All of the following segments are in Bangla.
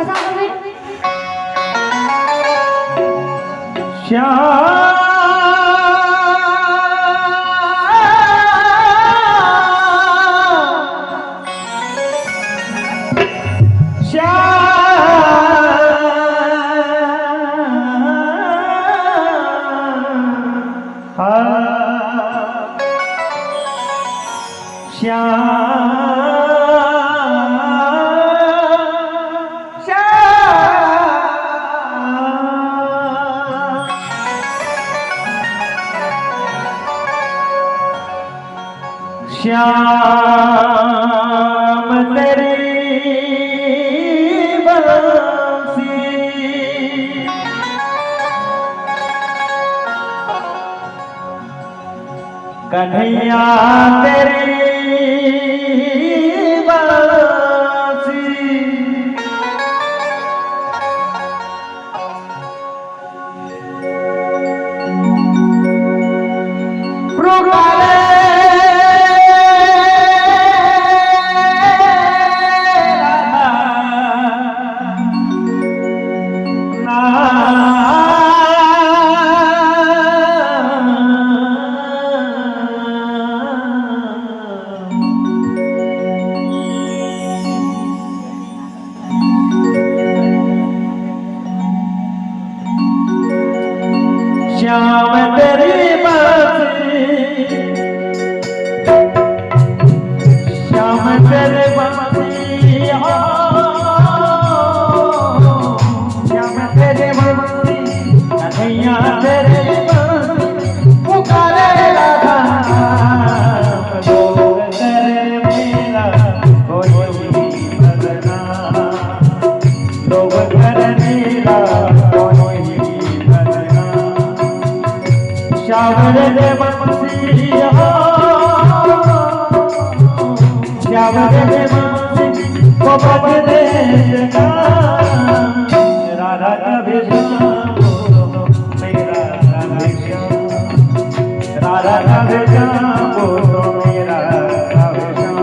ভাষা করবেন। श्याम तेरी बंसी कन्हैया तेरी बंसी श्याम तेरी बंसी श्याम तेरी बंसी श्याम तेरी बंसी कन्हैया तेरी बंसी पुकारे राधा डोर करे मेरा कोई भजना डोर करे मेरा कोई भजना श्याम रे बंसी श्याम रे बंसी को बजने लगा राधा कभी श्याम मेरा राधे श्याम राधा कभी श्याम मेरा राधे श्याम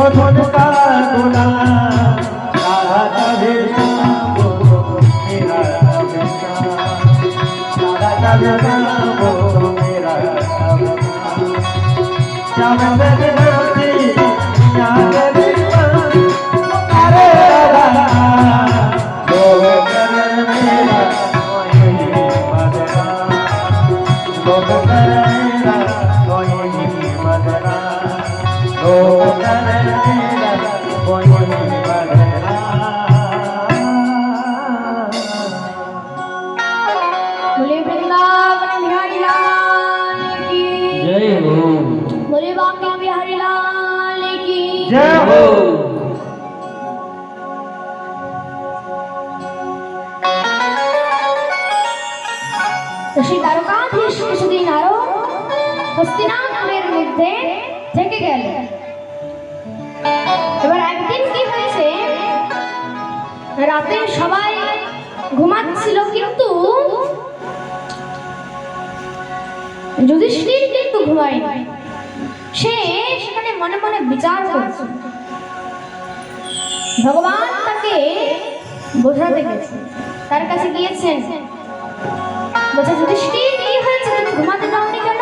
मधुन का गुना राधा का भेषा बोलो मेरा भेषा राधा का भेषा बोलो मेरा श्याम देवी याद अरे राधा लोग कर मेरा कोई मदना लोग कर मेरा कोई मदना लोग कर मेरा कोई मदना। बोले वृंदावन बिहारी लाल की जय हो। बोले बांके बिहारी लाल की जय हो। ঋষি দ্বারকাধীশ কিছুদিন আরো হস্তিনাপুরের মধ্যে থেকে গেলেন। এবার একদিন কি হয়েছে, রাতে সবাই ঘুমাচ্ছিল কিন্তু যুধিষ্ঠির কিন্তু ঘুমায়নি। সে সেখানে মনে মনে বিচার করছে। ভগবান তাকে বোঝাতে গেছে, তার কাছে গিয়েছেন, বলছে যুধিষ্ঠির কি হয়েছে, তুমি ঘুমাতে যাওনি কেন?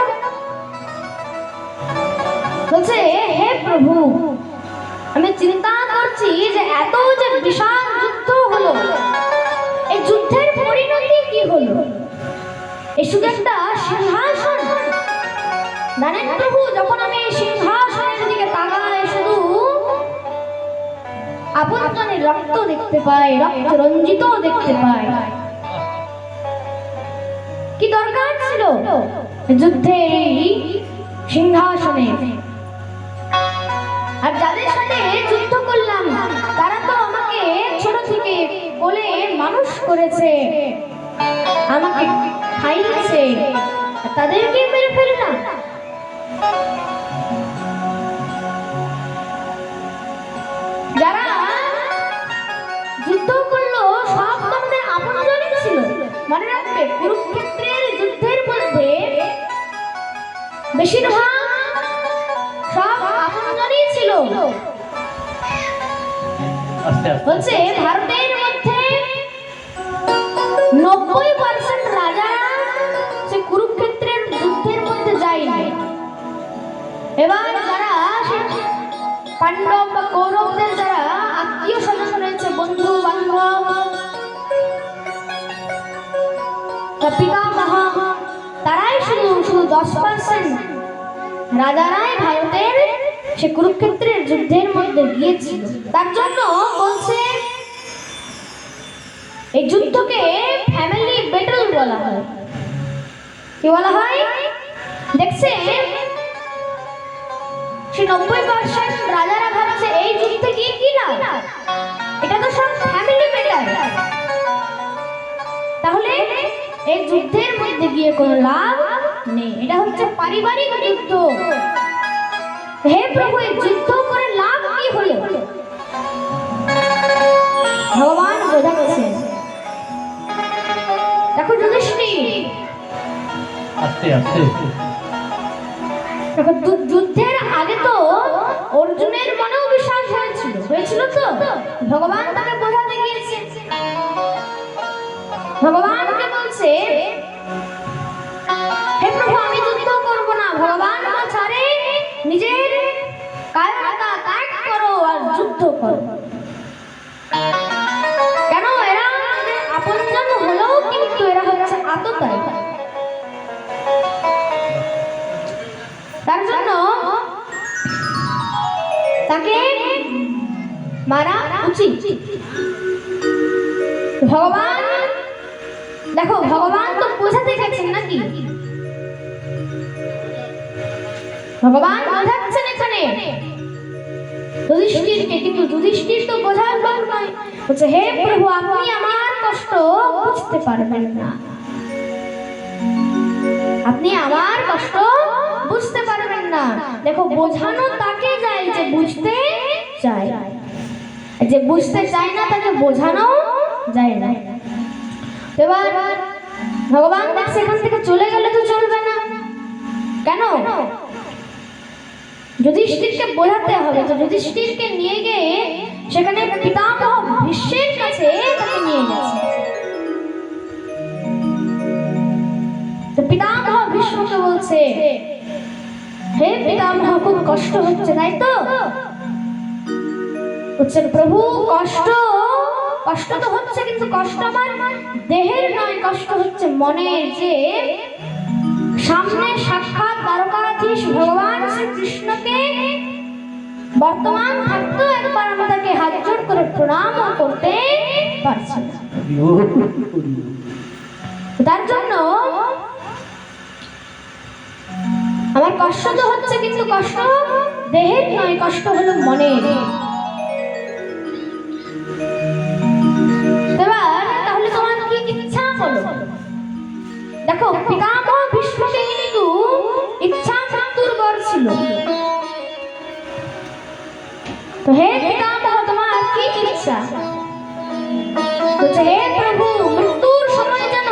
বলছে হে প্রভু, আমি চিন্তা করছি যে এত যে বিশাল যুদ্ধ হলো, এই যুদ্ধের পরিণতি কি হলো? এই শুধু একটা সিংহাসন, জানেন প্রভু, যখন আমি এই সিংহাসনের দিকে তাকাই শুধু আপনজনের রক্ত দেখতে পাই, রক্ত রঞ্জিত দেখতে পাই। কি দরকার ছিল যুদ্ধের এই সিংহাসনে? আর যাদের সাথে যুদ্ধ করলাম তারা তো আমাকে ছোট থেকে বলে মানুষ করেছে, আমাকে খাইয়েছে, তাদেরকে মেরে ফেললাম। যারা যুদ্ধ করলো সব আমাদের আপনজনই ছিল। মনে রাখবে, কুরুক্ষেত্রের যুদ্ধের মধ্যে বেশিরভাগ সব আপনজনই ছিল। বলছে ভারতের মধ্যে 90% রাজারা সে কুরুক্ষেত্রের যুদ্ধের মধ্যে যায়নি। এবার যারা পাণ্ডব বা কৌরবদের যারা আত্মীয় স্বজন রয়েছে, বন্ধু বান্ধব, পিতামহ, তারাই শুধু 10% রাজারাই ভারতের সে কুরুক্ষেত্রের যুদ্ধের মধ্যে গিয়েছিল। তার জন্য বলছে এই যুদ্ধকে ফ্যামিলি ব্যাটল বলা হয়। কি বলা হয়? দেখছে সে 90% রাজারা ভাবছে এই যুদ্ধে গিয়ে কি না, এটা তো সব ফ্যামিলি ব্যাটল, তাহলে এই যুদ্ধের মধ্যে গিয়ে কোনো লাভ নেই, এটা হচ্ছে পারিবারিক যুদ্ধ। হে প্রভু, এই যুদ্ধ করে লাভ কি হলো? ভগবান বোঝাচ্ছে। দেখো যুধিষ্ঠির, আস্তে আস্তে দেখো যুদ্ধের আগে তো অর্জুনের মনেও বিশ্বাস হয়েছিল তো ভগবান তাকে বোঝাতে গিয়েছে। ভগবানকে বলছে হে প্রভু, আমি যুদ্ধ করব না। ভগবান বলছে আরে নিজের কায়রতা ত্যাগ করো আর যুদ্ধ করো। কেন? এরা আপনজন হলেও কিন্তু এরা হচ্ছে আততায়ী। তার জন্য তাকে মারা উচিত। ভগবান দেখো, ভগবান তো বোঝাতে গেছেন নাকি? ভগবান বোঝাচ্ছেন এখানে যুধিষ্ঠিরকে, কিন্তু যুধিষ্ঠির তো বোঝার লোক নয়। বলছে হে প্রভু, আপনি আমার কষ্ট বুঝতে পারবেন না, আপনি আমার কষ্ট বুঝতে পারবেন না। দেখো, বোঝানো তাকে যায় যে বুঝতে চায়, যে বুঝতে চায় না তাকে বোঝানো যায় না। এবার ভগবান সেখান থেকে চলে গেলে তো চলবে না। কেন? যুধিষ্ঠিরকে বোঝাতে হবে। তো যুধিষ্ঠিরকে নিয়ে গিয়ে সেখানে পিতামহ ভীষ্মের কাছে তাকে নিয়ে গেছে। তো পিতামহ ভীষ্মকে বলছে, হে পিতামহ, খুব কষ্ট হচ্ছে তাই তো? বলছেন, প্রভু কষ্ট কষ্ট তো হচ্ছে, কিন্তু কষ্ট আমার দেহের নয়, কষ্ট হচ্ছে মনের। যে সামনে সাক্ষাৎ দ্বারকাধীশ ভগবান শ্রীকৃষ্ণকে বর্তমান থাকতো, একবার আমি তাকে হাত জোড় করে প্রণাম করতে পারছি না। তার জন্য আমার কষ্ট তো হচ্ছে, কিন্তু কষ্ট দেহের নয়, কষ্ট হলো মনের। এবার তাহলে তোমার কি ইচ্ছা বলো? দেখো, পিতামহ ভীষ্মকে কিন্তু ইচ্ছা মৃত্যুর বর ছিল। তো হে পিতামহ, তোমার কি ইচ্ছা? বলছে, হে প্রভু, মৃত্যুর সময় যেন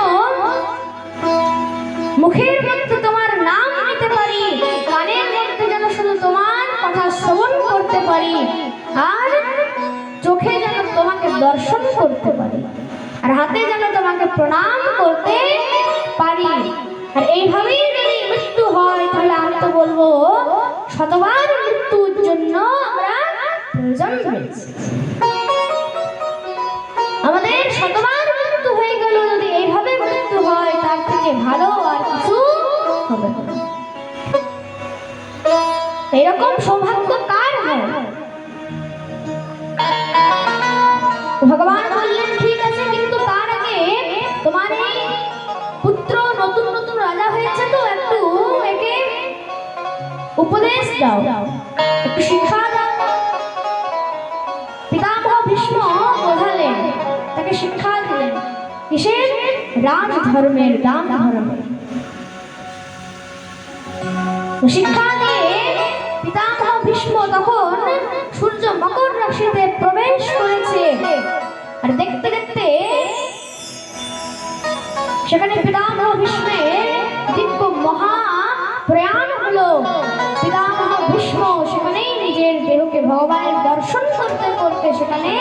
মুখের মধ্যে তোমার নাম নিতে পারি, কানের মধ্যে যেন শুধু তোমার কথা শ্রবণ করতে পারি, আর চোখে যেন তোমাকে দর্শন করতে পারি, আর হাতে যেন তোমাকে প্রণাম করতে পারি। আর এইভাবেই যদি মৃত্যু হয়, তাহলে আমি তো বলবো শতবার মৃত্যুর জন্য আমরা প্রয়োজন হয়েছে। আমাদের শতবার মৃত্যু হয়ে গেল, যদি এইভাবে মৃত্যু হয়, তার থেকে ভালো আর কিছু হবে না। এরকম সৌভাগ্য কার হয়? ভগবান বললেন, ঠিক আছে, কিন্তু তার আগে তোমার এই পুত্র নতুন নতুন রাজা হয়েছে, তো একটু একে উপদেশ দাও, একটু শিক্ষা দাও। পিতামহ ভীষ্ম বোঝালেন, তাকে শিক্ষা দিলেন। কিসের? রাজ ধর্মের, দান ধর্মের শিক্ষা দিয়ে পিতামহ ভীষ্ম তখন সূর্য মকর রাশিতে প্রবেশ করেছে। আর দেখতে দেখতে সেখানে পিতামহ ভীষ্মের দিব্য মহা প্রয়াণ হলো। পিতামহ ভীষ্ম সেখানেই নিজের দেহকে ভগবানের দর্শন করতে করতে সেখানে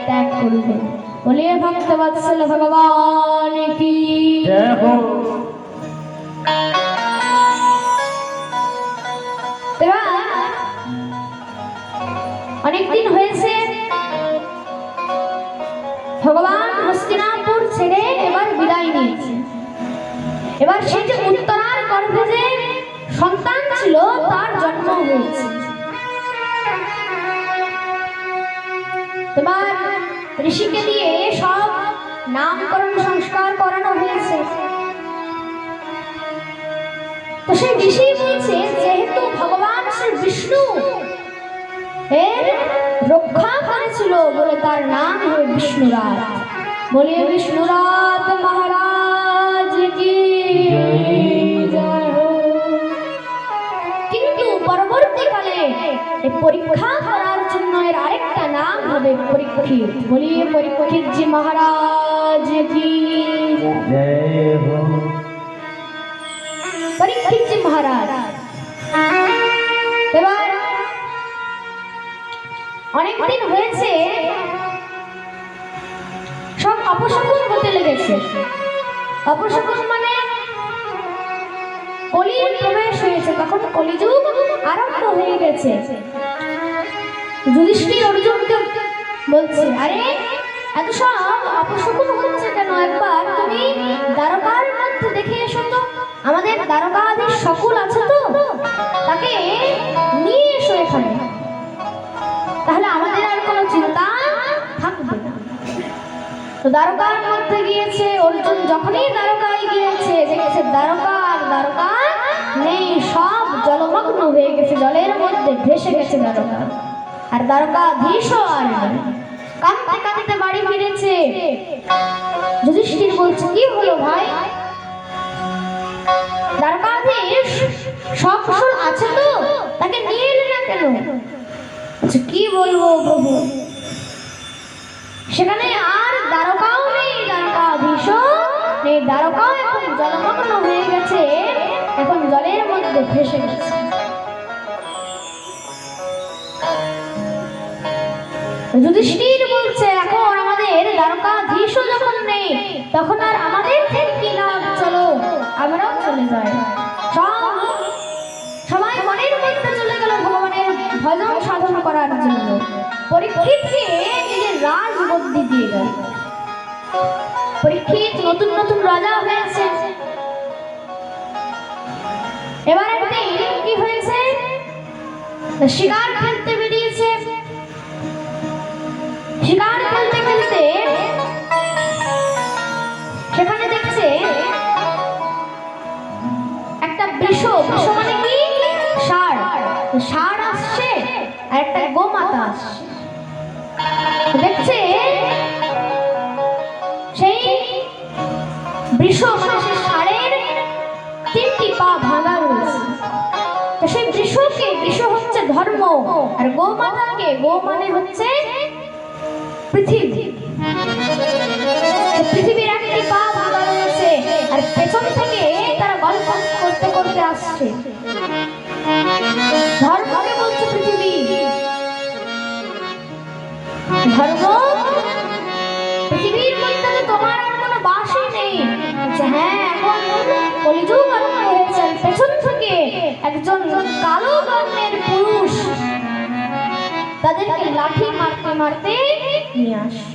ত্যাগ করলেন। বলিয়ে ভক্তবৎসল ভগবান কি জয় হো। অনেকদিন হয়েছে ভগবান হস্তিনাপুর ছেড়ে এবার বিদায় নিয়েছে। এবার সে যে উত্তরার গর্ভে যে সন্তান ছিল, তার জন্ম হয়েছে। এবার ঋষিকে দিয়ে সব নামকরণ সংস্কার করানো হয়েছে। তো সেই ঋষি বলছে, যেহেতু ভগবান শ্রী বিষ্ণু এর রক্ষা করেছিল বলে তার নাম হয়ে বিষ্ণুরাত। বলিয়ে বিষ্ণুরাত মহারাজ কি জয় হো। কিন্তু পরবর্তীকালে এই পরীক্ষা করার জন্য এর আরেকটা নাম হবে পরীক্ষিত। বলিয়ে পরীক্ষিত জি মহারাজ কি জয় হো। পরীক্ষিত জি মহারাজ। এবার অনেকদিন হয়েছে, সব অপশকুন হতে লেগেছে। অপশকুন মানে কলির প্রবেশ হয়েছে, তখন কলিযুগ আরম্ভ হয়ে গেছে। যুধিষ্ঠির অর্জুনকে বলছে, আরে এত সব অপশকুন হচ্ছে কেন? একবার তুমি দ্বারকার মধ্যে দেখে এসো তো, আমাদের দ্বারকাধীশ সকল আছে তো, তাকে নিয়ে এসো এখানে, তাহলে আমাদের আর কোনো চিন্তা থাকবে না। তো দ্বারকার মধ্যে গিয়েছে অর্জুন। যখনই দ্বারকায় গিয়েছে, দেখেছে দ্বারকা আর দ্বারকা নেই, সব জলমগ্ন হয়ে গেছে, জলের মধ্যে ভেসে গেছে দ্বারকা। আর দ্বারকাধীশ আর নেই। কাঁদতে কাঁদতে বাড়ি ফিরেছে। যুধিষ্ঠির বলছে, কি হলো ভাই? দ্বারকাধীশ সকুশল আছে তো, তাকে নিয়ে এলে না কেন? কি বলবো প্রভু, সেখানে আর দ্বারকাও নেই, দ্বারকাধীশও নেই, দ্বারকাও এখন জলমগ্ন হয়ে গেছে, এখন জলের মধ্যে ভেসে গেছে। যুধিষ্ঠির বলছে এখন আমাদের দ্বারকাধীশও যখন নেই তখন আর আমাদের থেকে কি লাভ, চলো আমরাও চলে যাই। সবাই মনের মধ্যে চলে গেল ভগবানের ভজন সাধন করার জন্য। পরীক্ষিতকে নিজের রাজগদ্দি দিয়ে গেল। পরীক্ষিত নতুন নতুন রাজা হয়েছে। এবার একদিন কি হয়েছে, শিকার খেলতে বেরিয়েছে। শিকার খেলতে খেলতে সেখানে দেখছে একটা বৃষ মানে কি ষাঁড় আসছে আর একটা গোমাতা আসছে। দেখছে সেই বৃষ মানে সেই ষাঁড়ের 3টি পা ভাঙা রয়েছে। তো সেই বৃষ হচ্ছে ধর্ম, আর গোমাতাকে, গো মানে হচ্ছে পৃথিবী। পৃথিবীর 1টি পা ভাঙা রয়েছে আর পেছন থেকে তারা গল্প করতে করতে আসছে। ধর্মকে বলছে পৃথিবী, ধর্ম পৃথিবীর মধ্যে তো তোমার আর কোনো বাসই নেই। হ্যাঁ, এখন কলিযুগ আরম্ভ হয়েছে। পেছন থেকে একজন কালো বর্ণের পুরুষ তাদেরকে লাঠি মারতে মারতে নিয়ে আসে।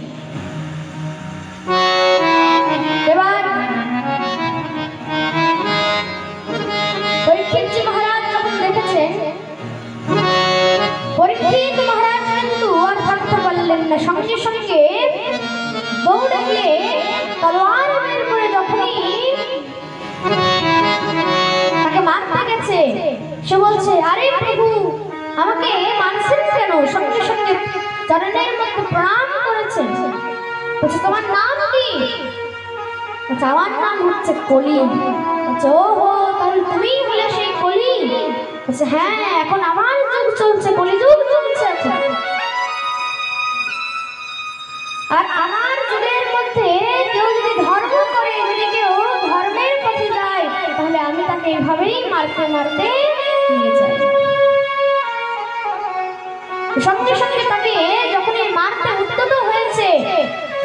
এবার পরীক্ষিত মহারাজ যখন দেখেছেন, পরীক্ষিত মহারাজ কিন্তু আর থাকতে পারলেন না। সঙ্গে সঙ্গে দৌড়ে গিয়ে তলোয়ার বের করে যখনই তাকে মারতে গেছে, সে বলছে, আরে প্রভু আমাকে মারছেন কেন? সঙ্গে সঙ্গে চরণের মধ্যে প্রণাম করেছেন। বলছে, তোমার নাম কি? আমার নাম হচ্ছে কলি। বলছে, ওহো, তাহলে তুমি হলে সেই কলি? বলছে, হ্যাঁ, এখন আমার যুগ চলছে, কলিযুগ চলছে এখন। আর আমার যুগের মধ্যে কেউ যদি ধর্ম করে, যদি কেউ ধর্মের পথে যায়, তাহলে আমি তাকে এভাবেই মারতে মারতে নিয়ে যাই। সঙ্গে সঙ্গে তাকে যখন এই মারতে উদ্যত হয়েছে,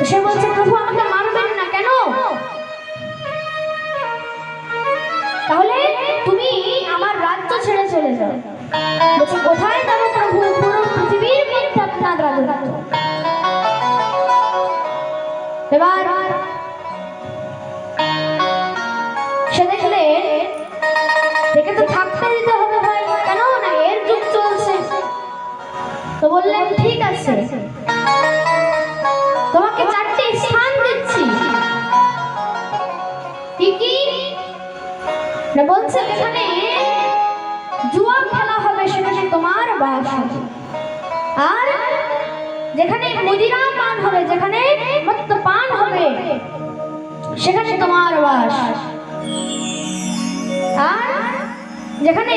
সে বলছে, প্রভু আমাকে মারবেন না কেন? তাহলে তুমি আমার রাজ্য ছেড়ে চলে যাও। বলছে, কোথায় যাবো প্রভু? পুরো পৃথিবীর মধ্যে আপনার রাজত্ব। এবার সে দেখলে দেখে তো থাকতে দিতে হবে ভাই, কেন না এর যুগ চলছে। তো বললেন, ঠিক আছে, তোমাকে 4টি স্থান দিচ্ছি। কি কি? না বলছে, যেখানে জুয়া খেলা হবে সেখানে তোমার বাস হবে, আর যেখানে মদিরা পান হবে, যেখানে মত্ত পান হবে সেখানে তোমার বাস, আর যেখানে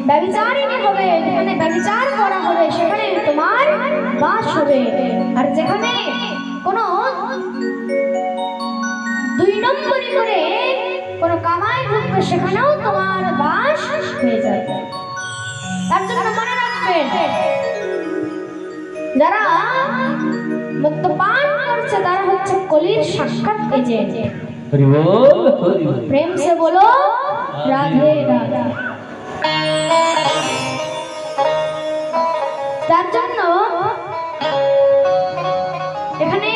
ব্যভিচারিণী হবে, যেখানে ব্যভিচার করা হবে সেখানে তোমার বাস হবে, আর যেখানে কোনো 2 নম্বরি করে কোনো কামাই ঢুকবে সেখানেও তোমার বাস হয়ে যায়। তার জন্য মনে রাখবেন, যারা মদ্যপান করছে তারা হচ্ছে কলির সাক্ষাৎ এজেন্ট। প্রেম সে বলো রাধে রাধে। তার জন্য এখানে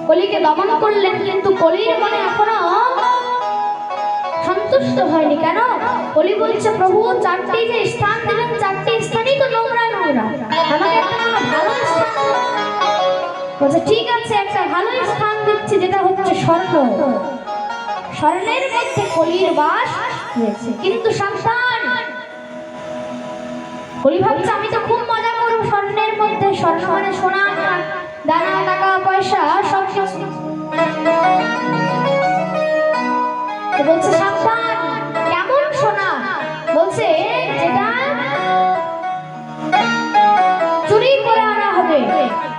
কলিকে দমন করলেন, কিন্তু কলির মনে এখনো সন্তুষ্ট হয়নি। কেন? কলি বলছে, প্রভু 4টি যে স্থান দিলেন, 4টি স্থানই তো নোংরা নোংরা, আমাকে একটা ভালো স্থান বলছে। ঠিক আছে, একটা ভালো স্থান দিচ্ছি, যেটা হচ্ছে স্বর্ণ। স্বর্ণের মধ্যে কলির বাস রয়েছে, কিন্তু সাবধান। কলি ভাবছে, আমি তো খুব মজা করবো স্বর্ণের মধ্যে। স্বর্ণ মানে সোনা, দানা, টাকা পয়সা সব কিছু। বলছে, সাবধান। কেমন সোনা? বলছে, যেটা চুরি করে আনা হবে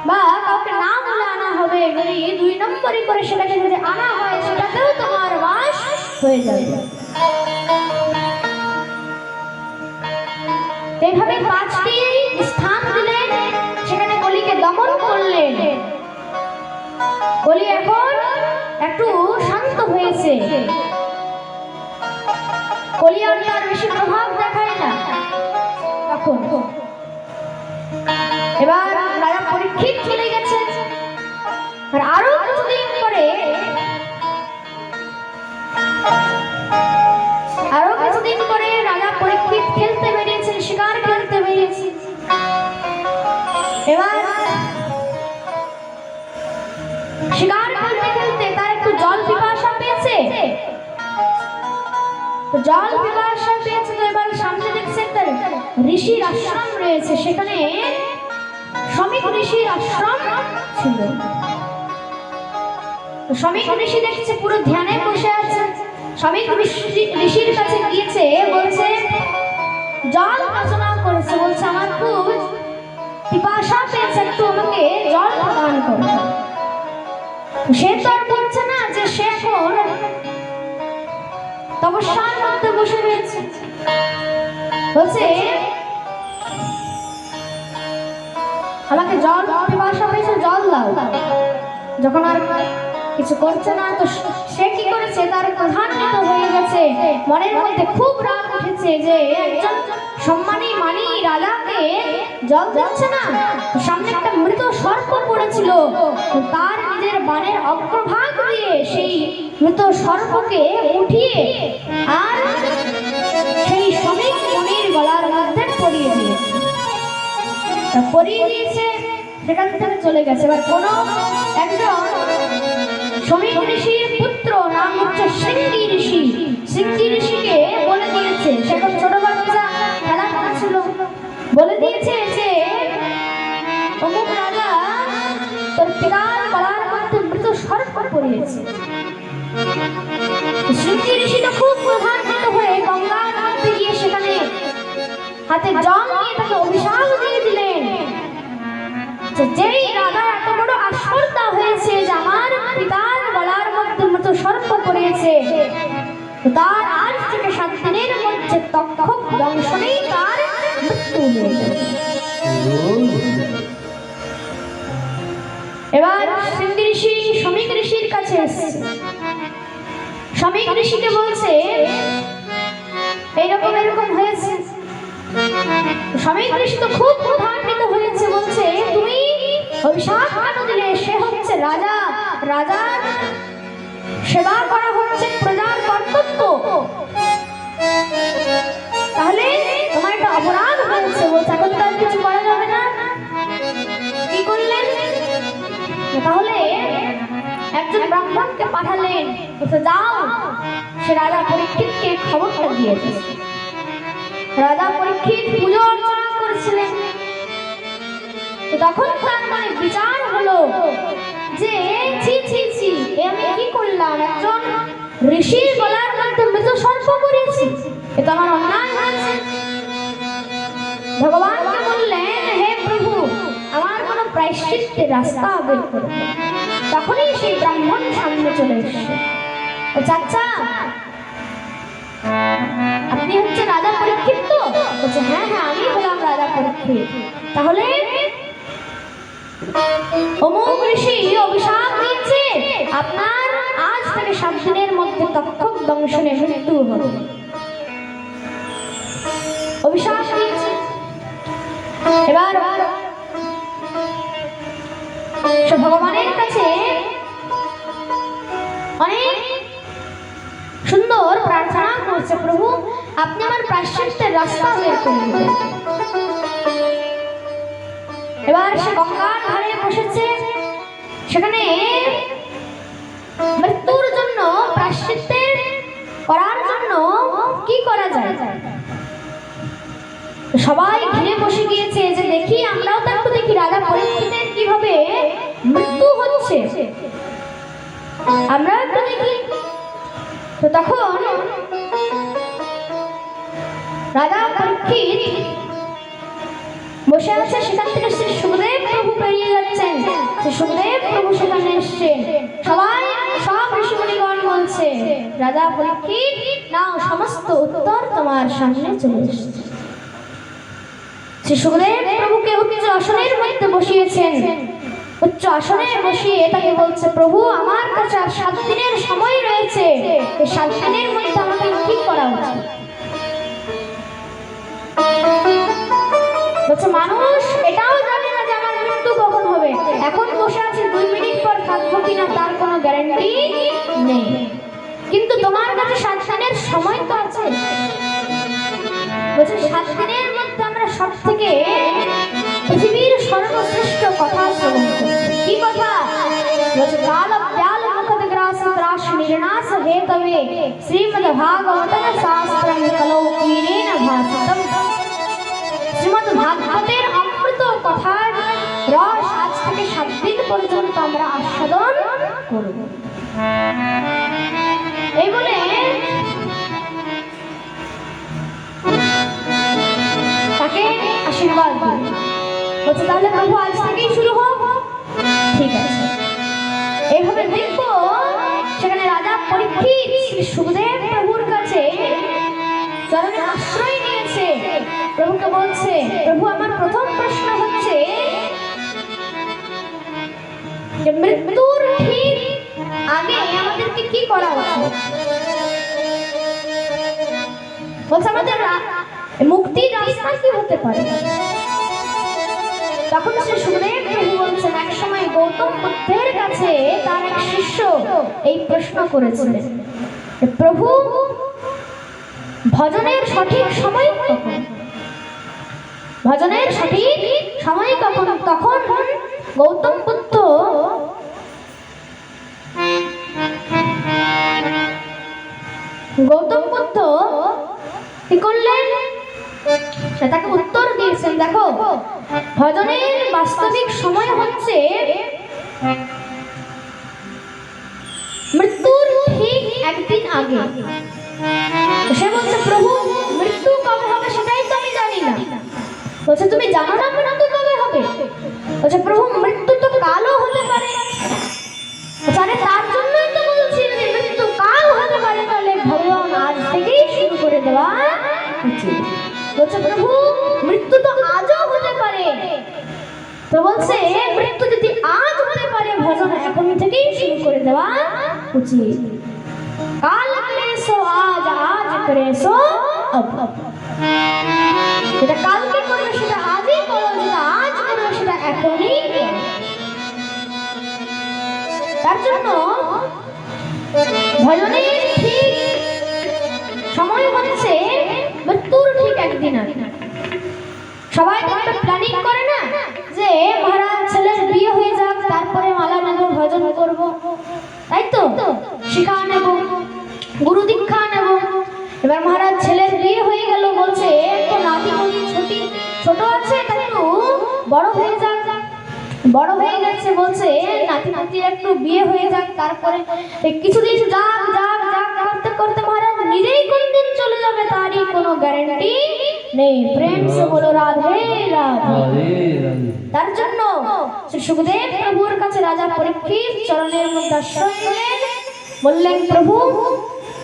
বা কাউকে না বলে আনা হবে, যদি 2 নম্বরি করে সেটাকে যদি আনা হয়, সেটাতেও তোমার বাস হয়ে যাবে। এইভাবে 5টি স্থান দিলেন একটু শান্ত হয়েছে, কলিয়ার তার বেশি প্রভাব দেখায় না তখন। এবার রাজা পরীক্ষিত চলে গেছে, আর আরো কিছুদিন পরে রাজা পরীক্ষিত খেলতে বেরিয়েছেন, শিকার খেলতে বেরিয়েছেন। এবার শিকার খেলতে খেলতে তার একটু জল পিপাসা পেয়েছে, তো এবার সামনে দেখছে একটা ঋষির আশ্রম রয়েছে, সেখানে শ্রমিক ঋষির আশ্রম ছিল। শ্রমিক ঋষি দেখছে পুরো ধ্যানে বসে আছে। শ্রমিক ঋষির কাছে গিয়েছে, বলছে জল যাচনা করেছে, বলছে আমার খুব পিপাসা পেয়েছে, একটু আমাকে জল প্রদান করো। সে তো আর বলছে না যে সে এখন তপস্যার মধ্যে বসে রয়েছে, বলছে আমাকে জল পিপাসা পেয়েছে, জল দাও। যখন আর কিছু করছে না, তো সে কি করেছে, তার ক্রোধান্বিত হয়ে গেছে, মনের মধ্যে খুব রাগ উঠেছে যে একজন সম্মানী মানি রাজাকে জল দিচ্ছে না। সামনে একটা মৃত সর্প পড়েছিল, তার নিজের বাণের অগ্রভাগ দিয়ে সেই মৃত সর্পকে উঠিয়ে আর সেই শ্রমিক মুনির গলার মধ্যে পরিয়ে দিয়েছে, সেখান থেকে চলে গেছে। এবার কোনো একজন শ্রমিক ঋষির পুত্র, নাম হচ্ছে সিঙ্গি ঋষিকে বলে দিয়েছে, সে এখন ছোট বাচ্চা খেলা করেছিল, বলে দিয়েছে যে অমুক রাজা তোর পিতার গলার মধ্যে মৃত সর্প পড়িয়েছে। সিঙ্গি ঋষি তো খুব ক্রোধান্বিত হয়ে গঙ্গার মধ্যে গিয়ে সেখানে হাতে জল নিয়ে তাকে অভিশাপ দিয়ে দিলেন, যেই রাজা এত বড় আস্পর্ধা হয়েছে যে আমার পিতার গলার মধ্যে মৃত সর্প পড়িয়েছে, তার আজ থেকে 7 দিনের মধ্যে তক্ষক দংশনেই তার মৃত্যু হয়ে যাবে। এবার সিঙ্গি ঋষি শ্রমিক ঋষির কাছে এসেছে, শ্রমিক ঋষিকে বলছে এরকম হয়েছে। শ্রমিক ঋষি তো খুব ক্রোধান্বিত হয়েছে, বলছে তুমি অভিশাপ কেন দিলে? সে হচ্ছে রাজা, রাজার সেবা করা হচ্ছে প্রজার কর্তব্য, তাহলে তোমার একটা অপরাধ হয়েছে। বলছে এখন তো আর কিছু করা যাবে না। কি করলেন? তাহলে একজন ব্রাহ্মণকে পাঠালেন, বলছে যাও সে রাজা পরীক্ষিতকে খবরটা দিয়ে দিল। রাজা পরীক্ষিত পুজো অর্চনা করেছিলেন, তখন তার মানে বিচার হলো যে ছি ছি ছি, আমি কি করলাম? একজন ঋষির গলার মধ্যে মৃত সর্প করেছি, এটা আমার অন্যায় হয়েছে। ভগবানকে বললেন হে প্রভু, আমার কোনো প্রায়শ্চিত্তের রাস্তা বের করুন। তখনই সেই ব্রাহ্মণ সামনে চলে এসেছে, চাচা আপনি হচ্ছে রাজা পরীক্ষিত তো? বলছে হ্যাঁ হ্যাঁ আমি হলাম রাজা পরীক্ষিত। তাহলে অমুক ঋষি অভিশাপ দিয়েছে আপনার আজ থেকে 7 দিনের মধ্যে তক্ষক দংশনে মৃত্যু হবে, অভিশাপ দিয়েছে। এবার সে ভগবানের কাছে অনেক সুন্দর প্রার্থনা করছে, প্রভু আপনি আমার প্রায়শ্চিত্তের রাস্তা বের করে দিন। এবার সে গঙ্গার ধারে বসেছে, সেখানে মৃত্যুর জন্য প্রায়শ্চিত্তের করার জন্য কি করা যায়? সবাই ঘিরে বসে গিয়েছে যে দেখি, আমরাও তো একটু দেখি রাজা পরীক্ষিতের কিভাবে মৃত্যু হচ্ছে, আমরা একটু দেখি। তো তখন রাজা পরীক্ষিত বসে আছে, সেখান থেকে শ্রী সুখদেব প্রভু বেরিয়ে যাচ্ছেন। সুখদেব প্রভু সেখানে এসছেন, সবাই সব ঋষিমুনিগণ বলছে রাজা পরীক্ষিত নাও সমস্ত উত্তর তোমার সামনে চলে এসেছে। শ্রী সুখদেব প্রভুকে উচ্চ আসনের মধ্যে বসিয়েছেন। উচ্চ উচ্চ আসনে বসিয়ে তাকে বলছে, প্রভু আমার কাছে আর 7 দিনের সময় রয়েছে, এই 7 দিনের মধ্যে আমাকে কি করা উচিত? বলছে, মানুষ এটাও জানে না যে আমার মৃত্যু কখন হবে। এখন বসে আছে, 2 মিনিট পর থাকবো কিনা তার কোনো গ্যারান্টি নেই, কিন্তু তোমার কাছে 7 দিনের সময় তো আছে। বলছে, 7 দিনের মধ্যে আমরা সব থেকে পৃথিবীর সর্বশ্রেষ্ঠ কথা শ্রবণ করব। কি কথা? বলছে, কাল ব্যাল মুখদ গ্রাস ত্রাস নির্নাশ হেতবে শ্রীমদ্ ভাগবতং শাস্ত্রং কলৌ ক্ষীরেণ ভাসিতম। শ্রীমদ্ ভাগবতের অমৃত কথার রস আজ থেকে 7 দিন পর্যন্ত আমরা আস্বাদন করব। এই বলে তাকে আশীর্বাদ দিল। বলছে, তাহলে প্রভু আজ থেকেই শুরু হোক। ঠিক আছে। এইভাবে দেখবো সেখানে রাজা পরীক্ষিত শ্রী সুখদেব প্রভুর কাছে চরণে আশ্রয় নিয়েছে। প্রভুকে বলছে, প্রভু আমার প্রথম প্রশ্ন হচ্ছে যে মৃত্যুর ঠিক আগে আমাদেরকে কি করা উচিত? বলছে, আমাদের মুক্তির রাস্তা কি হতে পারে? তখন শ্রী সুখদেব প্রভু বলছেন, এক সময় গৌতম বুদ্ধের কাছে তার এক শিষ্য এই প্রশ্ন করেছিলেন, প্রভু ভজনের সঠিক সময় কখন? ভজনের সঠিক সময় কখন? তখন গৌতম বুদ্ধ কি করলেন? সে তাকে উত্তর দিয়েছেন, দেখো ভজনের বাস্তবিক সময় হচ্ছে মৃত্যুর ঠিক একদিন আগে। সে বলছে, প্রভু মৃত্যু কবে হবে সেটাই তো আমি জানি না। বলছে, তুমি জানো না মৃত্যু কবে হবে? বলছে, প্রভু মৃত্যু তো কালও হতে পারে। আরে তার জন্যই তো বলছি যে মৃত্যু কাল হতে পারে, তাহলে ভগবান আজ থেকেই শুরু করে দেওয়া উচিত। বলছে, প্রভু মৃত্যু তো আজও হতে পারে। তো বলছে, মৃত্যু যদি আজ হতে পারে, ভজন এখন থেকেই শুরু করে দেওয়া উচিত। কাল করে সো আজ, আজ করে সো আব। যেটা কালকে করবে সেটা আজই করো, যেটা আজ করবে সেটা এখনই করো। তার জন্য ভজনের ঠিক সময় হচ্ছে মৃত্যুর ঠিক একদিন আগে। সবাই একটা প্ল্যানিং করে না যে মহারাজ ছেলের বিয়ে হয়ে যাক, তারপরে মালা নেব, ভজন করব, তাই তো? শিক্ষা নেব, গুরু দীক্ষা নেব। এবার মহারাজ ছেলের বিয়ে হয়ে গেল, বলছে তো নাতি ছোট আছে, একটু বড় হয়ে যাক। বড় হয়ে গেছে, বলছে নাতি নাতির একটু বিয়ে হয়ে যাক, তারপরে কিছুদিন যাক যাক যাক করতে করতে মহারাজ নিজেই কোন দিন চলে যাবে তারই কোনো গ্যারান্টি নেই। প্রেম সে বলো রাধে রাধে। তার জন্য শ্রী সুখদেব প্রভুর কাছে রাজা পরীক্ষিত চরণের মধ্যে আশ্রয় নিলেন। বললেন, প্রভু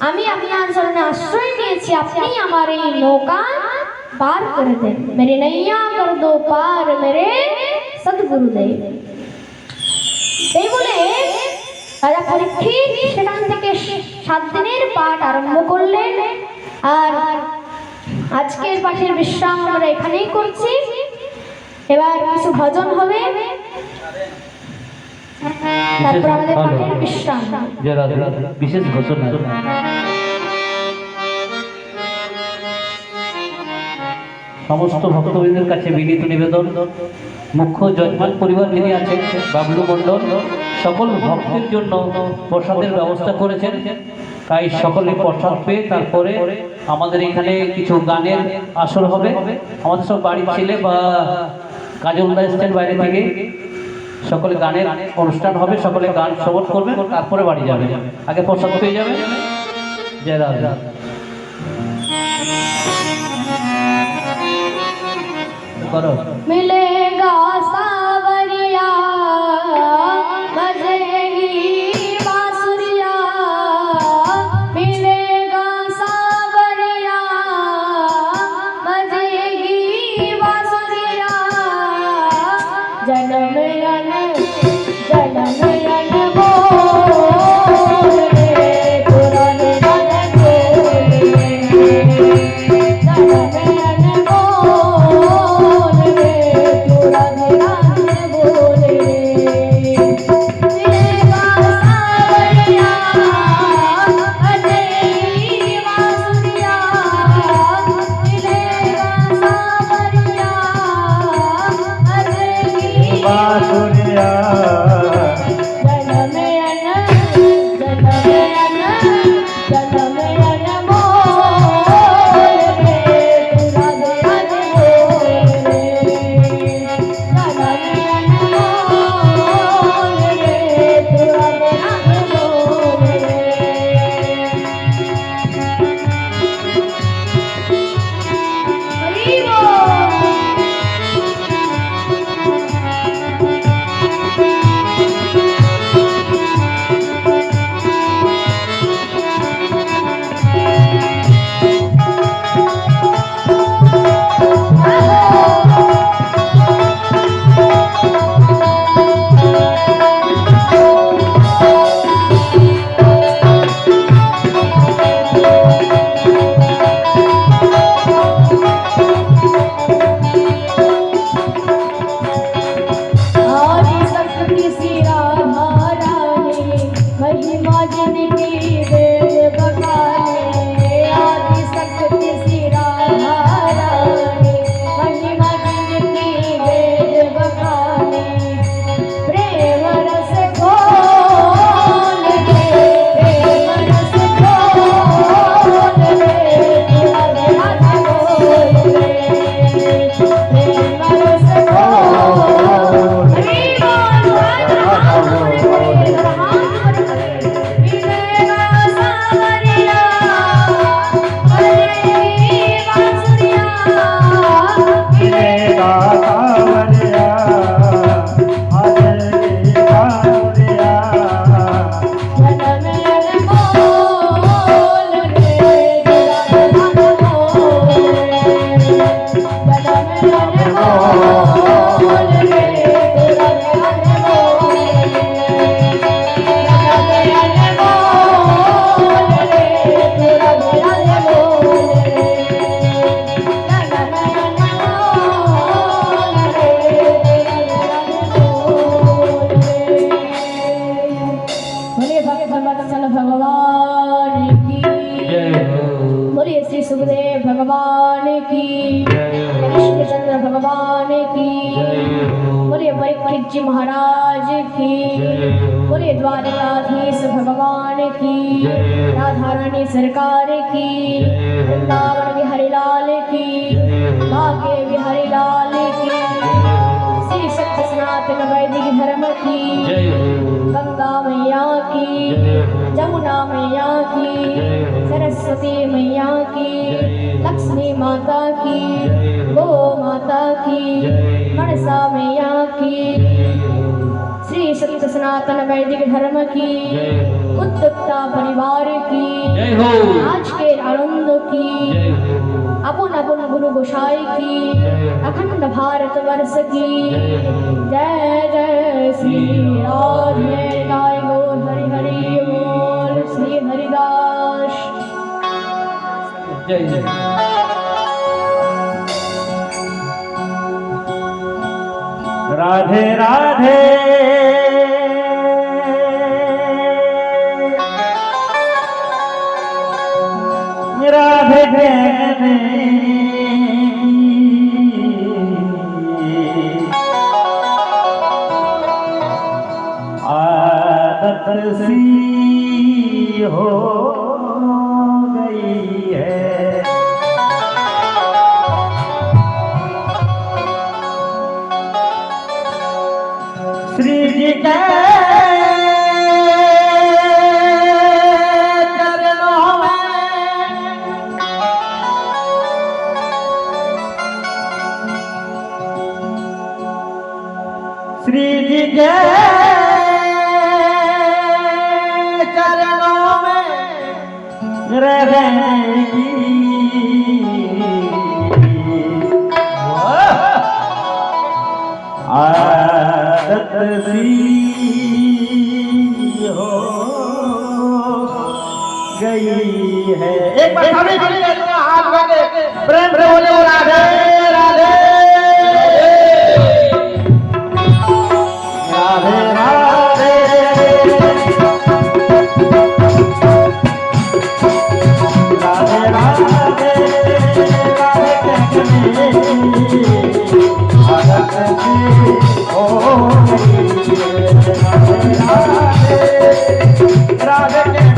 আমি আপনার চরণে আশ্রয় নিয়েছি, আপনি আমার এই নৌকা পার করে দেন। মেরে নৈয়া কর দো পার মেরে সদ্গুরুদেব। এই বলে রাজা পরীক্ষিত সেখান থেকে 7 দিনের পাঠ আরম্ভ করলেন। আর আজকের পাঠের বিশ্রাম আমরা এখানেই করছি। এবার কিছু ভজন হবে, তারপর আমাদের পাঠের বিশ্রাম। বিশেষ ঘোষণা। সমস্ত ভক্তবৃন্দের কাছে বিনীত নিবেদন, মুখ্য যজমান পরিবার যিনি আছেন বাবলু মণ্ডল সকল ভক্তের জন্য প্রসাদের ব্যবস্থা করেছেন। তাই সকলে প্রসাদ পেয়ে তারপরে আমাদের এখানে কিছু গানের আসর হবে। আমাদের সব বাড়ির ছেলে বা কাজলদা এসছেন বাইরে থেকে, সকলে গানের অনুষ্ঠান হবে, সকলে গান শ্রবণ করবে, তারপরে বাড়ি যাবে। আগে প্রসাদ পেয়ে যাবে। জয় রাধা। मिलेगा सावरिया बजेगी बांसुरिया, मिलेगा सावरिया बजेगी बांसुरिया, जन्म भगवान की, कृष्णचंद्र भगवान की, बोलिए परीक्षित जी महाराज की, बोलिए द्वारकाधीश भगवान की, राधा रानी सरकार की, वृंदावन बिहारी लाल की, भाग्य बिहारी लाल की, श्री सत्य सनातन वैदिक धर्म की, गंगा मैया की, जमुना मैया की, सरस्वती मैया की, लक्ष्मी माता की, गो माता की, मनसा मैया की, श्री सत्य सनातन वैदिक धर्म की, उद्योक्ता परिवार की, आज के आनंद की, अपन अपन गुरु गोसाई की, अखंड भारत वर्ष की, जय जय श्री राधे गाय गो हरि हरि बोल श्री हरिदास। जय जय। राधे राधे राधे राधे आदत सी हो गई है, श्री जी के चरणों में श्री जी के चरणों में रहने की आदत सी हो गई है। एक बार सभी मिलके दोनों हाथ जोड़े प्रेम से बोले राधे राधे राधे राधे राधे राधे राधे कहने आदत सी हो गई है। राधे राधे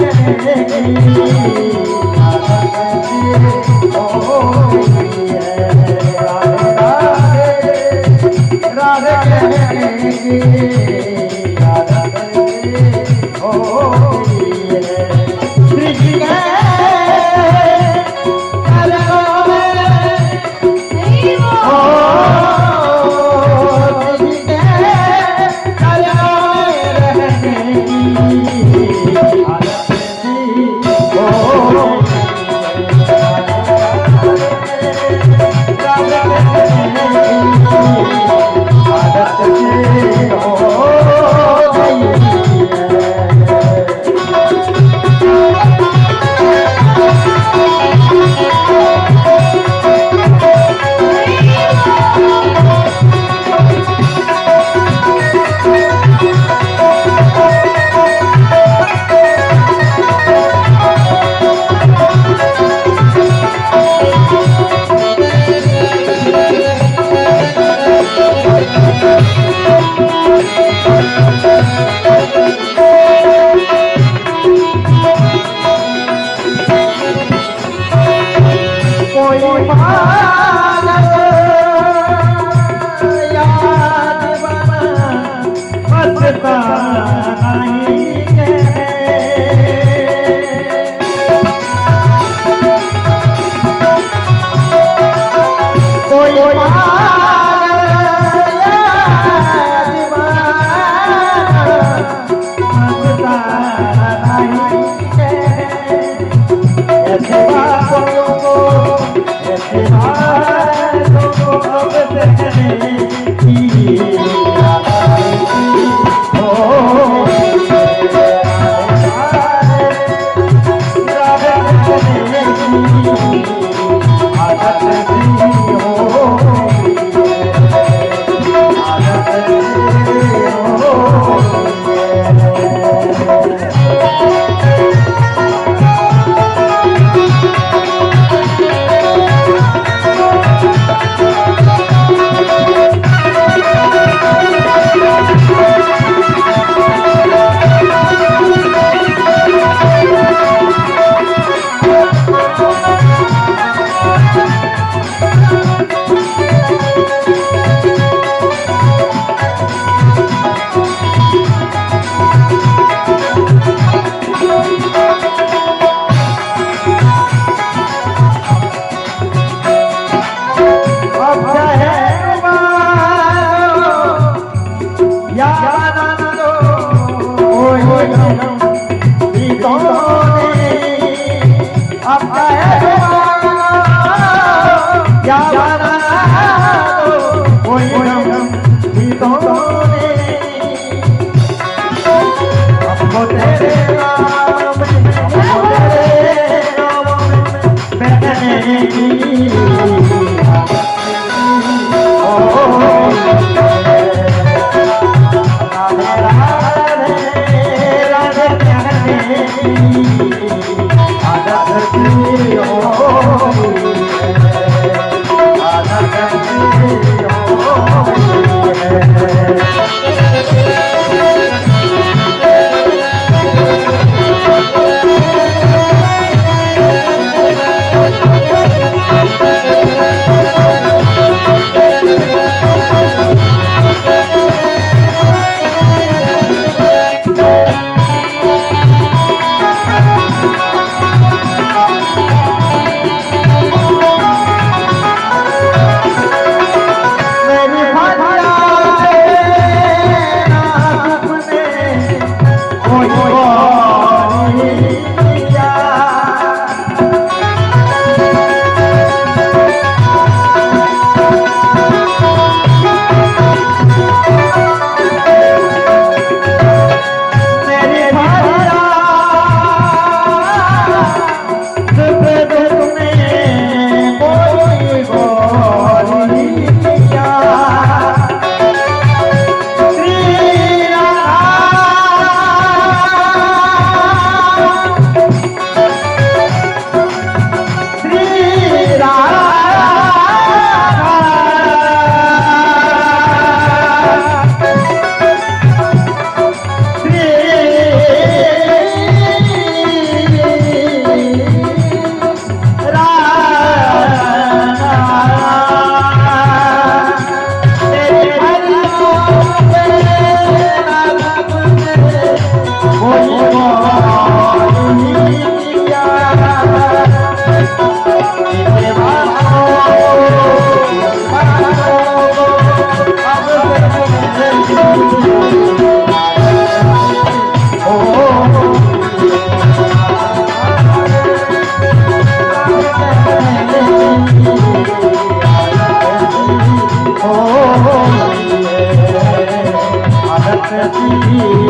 की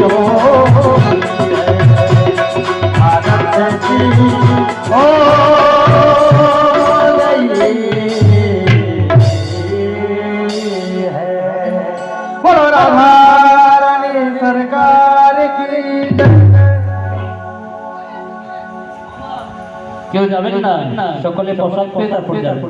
हो भारत की हो बोलो राधा रानी सरकार की কেউ যাবেন না, সকলে প্রসাদ পেয়ে তারপর যাবেন।